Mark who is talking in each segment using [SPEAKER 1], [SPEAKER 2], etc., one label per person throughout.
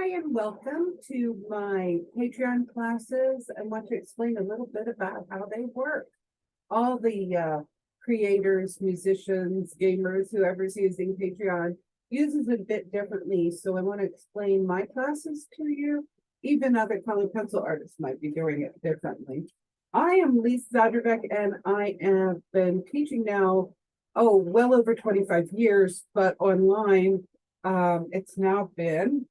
[SPEAKER 1] Hi, and welcome to my Patreon classes. I want to explain a little bit about how they work. All the creators, musicians, gamers, whoever's using Patreon uses it a bit differently. So I want to explain my classes to you. Even other colored pencil artists might be doing it differently. I am Lisa Zadravec, and I have been teaching now, well over 25 years, but online, it's now been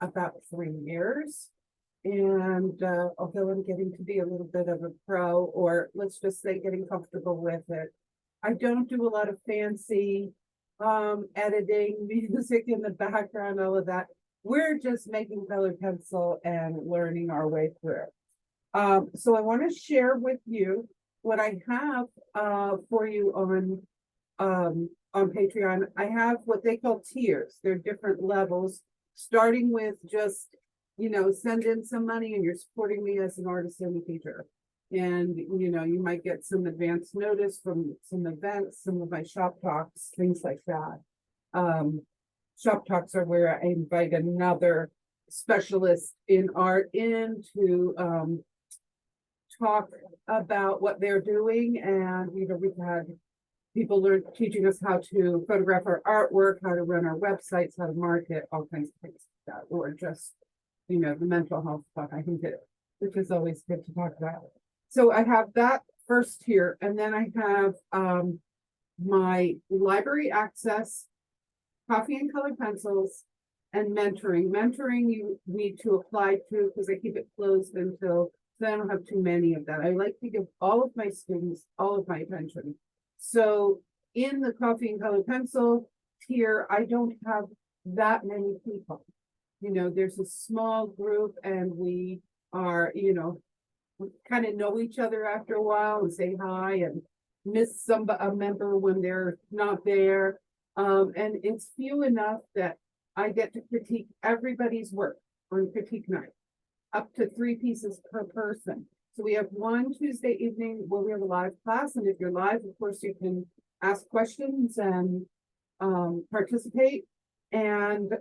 [SPEAKER 1] about 3 years. And although I'm getting to be a little bit of a pro, or let's just say getting comfortable with it, I don't do a lot of fancy editing, music in the background, all of that. We're just making colored pencil and learning our way through. So I want to share with you what I have for you on Patreon. I have what they call tiers. They're different levels, starting with just, send in some money and you're supporting me as an artist and a teacher. And, you might get some advance notice from some events, some of my shop talks, things like that. Shop talks are where I invite another specialist in art in to talk about what they're doing. And, we've had people teaching us how to photograph our artwork, how to run our websites, how to market, all kinds of things like that, or just, the mental health stuff, I think which is always good to talk about. So I have that first here, and then I have my library access, coffee and colored pencils, and mentoring. Mentoring you need to apply to, because I keep it closed until, so I don't have too many of that. I like to give all of my students all of my attention. So in the coffee and colored pencil tier, I don't have that many people. There's a small group, and we are, we kind of know each other after a while and say hi and miss a member when they're not there. And it's few enough that I get to critique everybody's work on critique night, up to 3 pieces per person. So we have one Tuesday evening where we have a live class, and if you're live, of course, you can ask questions and participate. And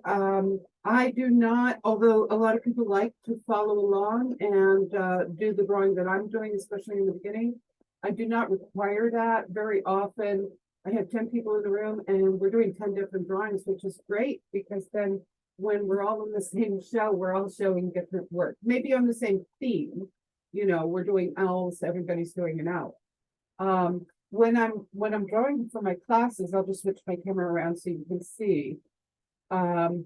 [SPEAKER 1] I do not, although a lot of people like to follow along and do the drawing that I'm doing, especially in the beginning, I do not require that very often. I have 10 people in the room, and we're doing 10 different drawings, which is great, because then when we're all in the same show, we're all showing different work, maybe on the same theme. We're doing owls, everybody's doing an owl. When I'm drawing for my classes, I'll just switch my camera around so you can see. I've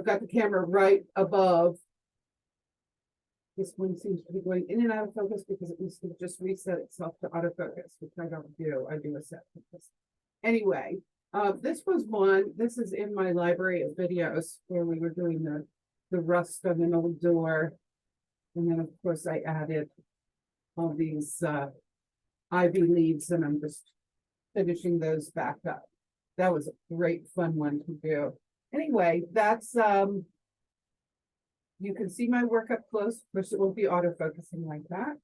[SPEAKER 1] got the camera right above. This one seems to be going in and out of focus because it needs to just reset itself to autofocus, which I don't do. I do a set focus. Anyway, this was one. This is in my library of videos where we were doing the rust on an old door. And then, of course, I added all these ivy leaves, and I'm just finishing those back up. That was a great fun one to do. Anyway, that's, you can see my work up close. Of course, it won't be autofocusing like that.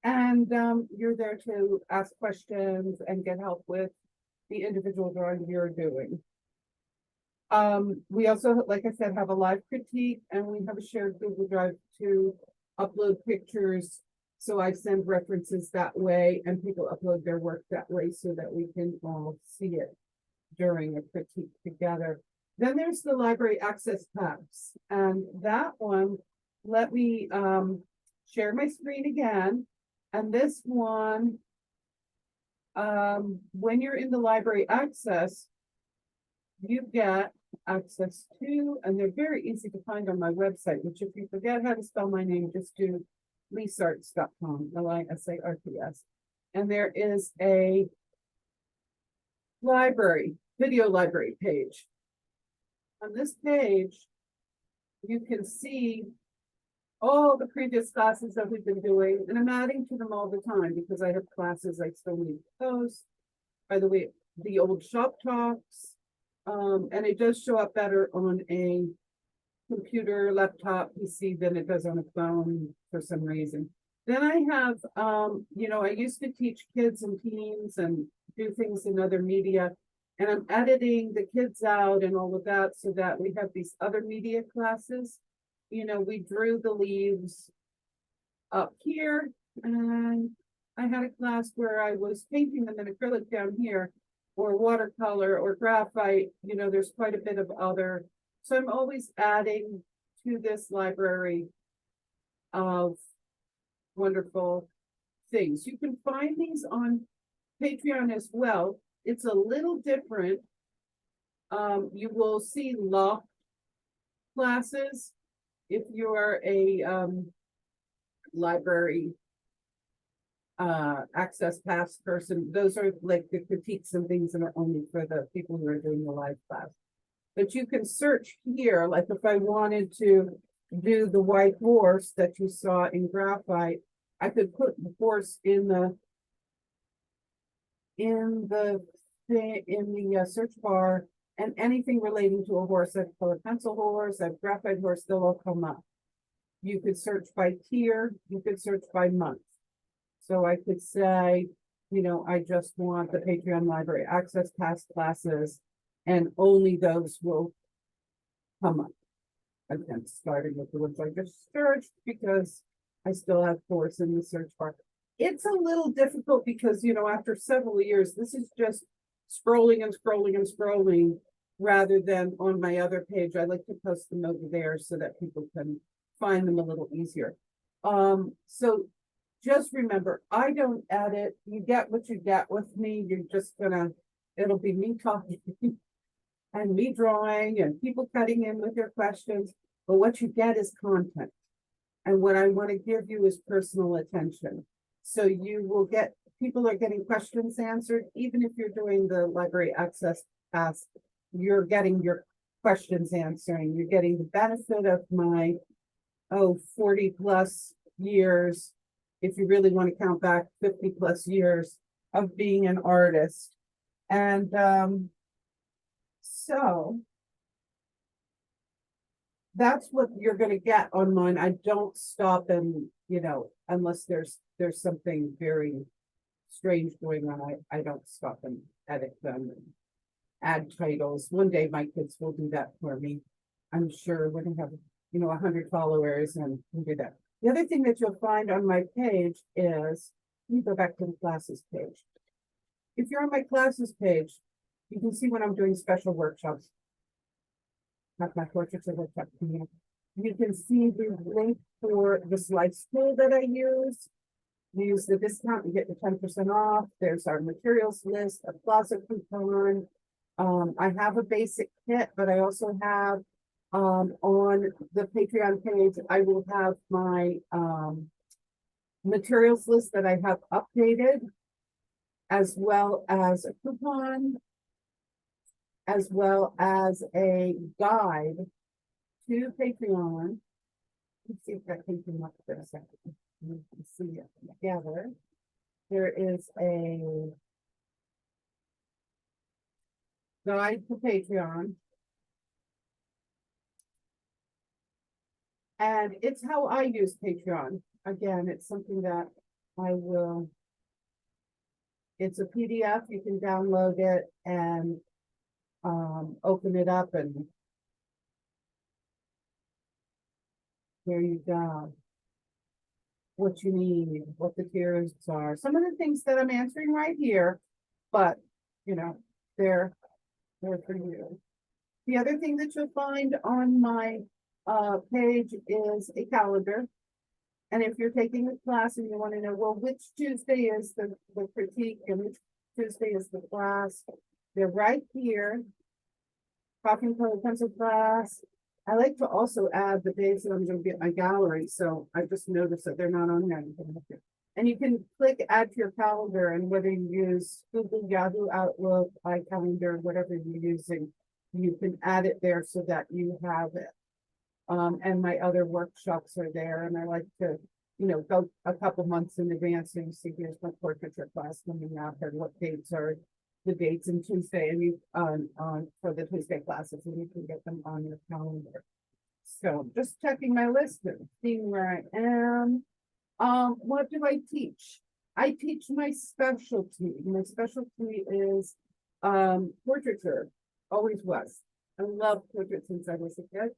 [SPEAKER 1] And you're there to ask questions and get help with the individual drawing you're doing. We also, like I said, have a live critique, and we have a shared Google Drive to upload pictures. So I send references that way, and people upload their work that way so that we can all see it during a critique together. Then there's the library access tabs, and that one, let me share my screen again. And this one, when you're in the library access, you get access to, and they're very easy to find on my website, which if you forget how to spell my name, just do lisarts.com, Lisarts. And there is a video library page. On this page, you can see all the previous classes that we've been doing, and I'm adding to them all the time because I have classes I still need to post. By the way, the old shop talks, and it does show up better on a computer, laptop, PC than it does on a phone for some reason. Then I have, I used to teach kids and teens and do things in other media. And I'm editing the kids out and all of that so that we have these other media classes. You know, we drew the leaves up here, and I had a class where I was painting them in acrylic down here, or watercolor or graphite. You know, there's quite a bit of other, so I'm always adding to this library of wonderful things. You can find these on Patreon as well. It's a little different. You will see locked classes if you're a library access pass person. Those are like the critiques and things that are only for the people who are doing the live class. But you can search here, like if I wanted to do the white horse that you saw in graphite, I could put the horse in the search bar, and anything relating to a horse, I've colored pencil horse, I've graphite horse, they'll all come up. You could search by tier, you could search by month. So I could say, you know, I just want the Patreon library access pass classes, and only those will come up. Again, starting with the ones I just searched, because I still have course in the search bar. It's a little difficult because, you know, after several years, this is just scrolling and scrolling and scrolling rather than on my other page. I like to post them over there so that people can find them a little easier. So just remember, I don't edit. You get what you get with me. You're just it'll be me talking and me drawing and people cutting in with their questions. But what you get is content. And what I want to give you is personal attention. So you will get, people are getting questions answered, even if you're doing the library access pass, you're getting your questions answering. You're getting the benefit of my, 40 plus years, if you really want to count back 50 plus years of being an artist. And so that's what you're going to get on mine. I don't stop and, you know, unless there's something very strange going on, I don't stop and edit them and add titles. One day my kids will do that for me. I'm sure we're going to have, you know, 100 followers and we'll do that. The other thing that you'll find on my page is, let me go back to the classes page. If you're on my classes page, you can see when I'm doing special workshops. Have my portraits of workshop. You can see the link for the slide school that I use. Use the discount and get the 10% off. There's our materials list, a plaza coupon. I have a basic kit, but I also have on the Patreon page, I will have my materials list that I have updated, as well as a coupon, as well as a guide to Patreon. Let's see if that can come up for a second. You can see it together. There is a guide to Patreon. And it's how I use Patreon. Again, it's something that I will, it's a PDF, you can download it and open it up, and there you go. What you need, what the tiers are, some of the things that I'm answering right here, but you know, they're for you. The other thing that you'll find on my page is a calendar. And if you're taking a class and you want to know, well, which Tuesday is the critique and which Tuesday is the class, they're right here. Coffee and color pencil class. I like to also add the days that I'm going to get my gallery. So I just noticed that they're not on there. And you can click add to your calendar, and whether you use Google, Yahoo, Outlook, iCalendar, whatever you're using, you can add it there so that you have it. And my other workshops are there, and I like to, you know, go a couple months in advance and see here's my portraiture class coming up and what dates are the dates in Tuesday, and you on for the Tuesday classes, and you can get them on your calendar. So just checking my list and seeing where I am. What do I teach? I teach my specialty. My specialty is portraiture, always was. I love portraits since I was a kid.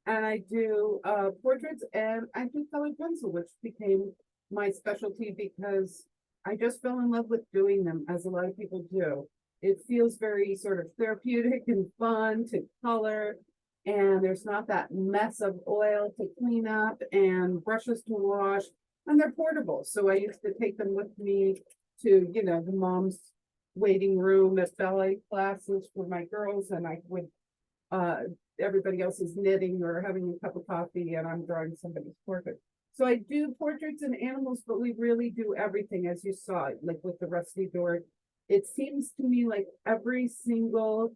[SPEAKER 1] And I do portraits and I do colored pencil, which became my specialty because I just fell in love with doing them, as a lot of people do. It feels very sort of therapeutic and fun to color, and there's not that mess of oil to clean up and brushes to wash, and they're portable. So I used to take them with me to, the mom's waiting room at ballet classes for my girls, and I would uh everybody else is knitting or having a cup of coffee and I'm drawing somebody's portrait. So I do portraits and animals, but we really do everything, as you saw, like with the rusty door. It seems to me like every single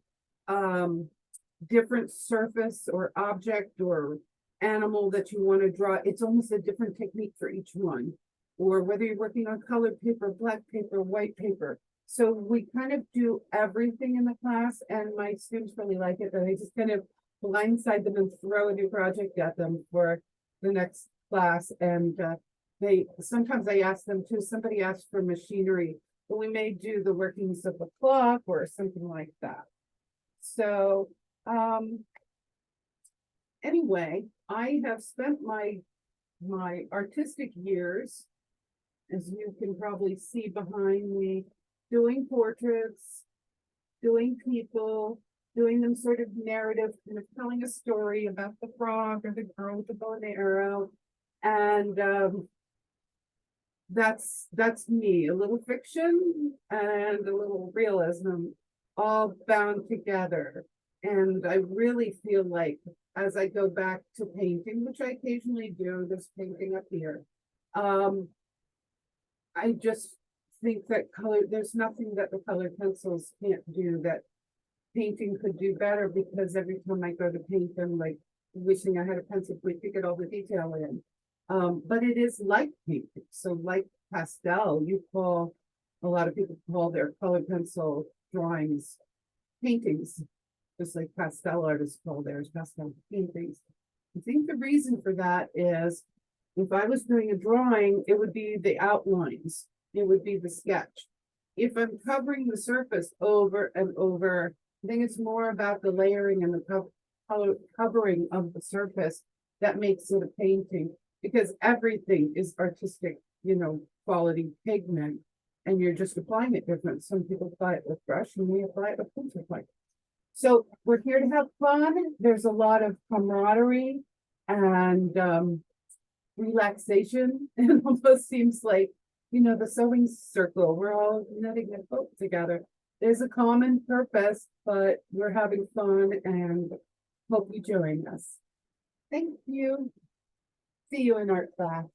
[SPEAKER 1] um different surface or object or animal that you want to draw, it's almost a different technique for each one. Or whether you're working on colored paper, black paper, white paper. So we kind of do everything in the class, and my students really like it, that I just kind of blindside them and throw a new project at them for the next class. And they sometimes I ask them to, somebody asked for machinery, but we may do the workings of the clock or something like that. So anyway, I have spent my artistic years, as you can probably see behind me, doing portraits, doing people, doing them sort of narrative, kind of telling a story about the frog or the girl with the bow and arrow. And that's me, a little fiction and a little realism, all bound together. And I really feel like as I go back to painting, which I occasionally do, this painting up here, I just think that there's nothing that the colored pencils can't do that painting could do better, because every time I go to paint them, like wishing I had a pencil to get all the detail in. But it is like painting. So like pastel, a lot of people call their colored pencil drawings paintings, just like pastel artists call theirs pastel paintings. I think the reason for that is, if I was doing a drawing, it would be the outlines, it would be the sketch. If I'm covering the surface over and over, I think it's more about the layering and the color covering of the surface that makes it a painting, because everything is artistic, quality pigment, and you're just applying it different. Some people apply it with brush and we apply it with pencil point. So we're here to have fun. There's a lot of camaraderie and relaxation. It almost seems like, the sewing circle, we're all knitting a book together. There's a common purpose, but we're having fun and hope you join us. Thank you. See you in art class.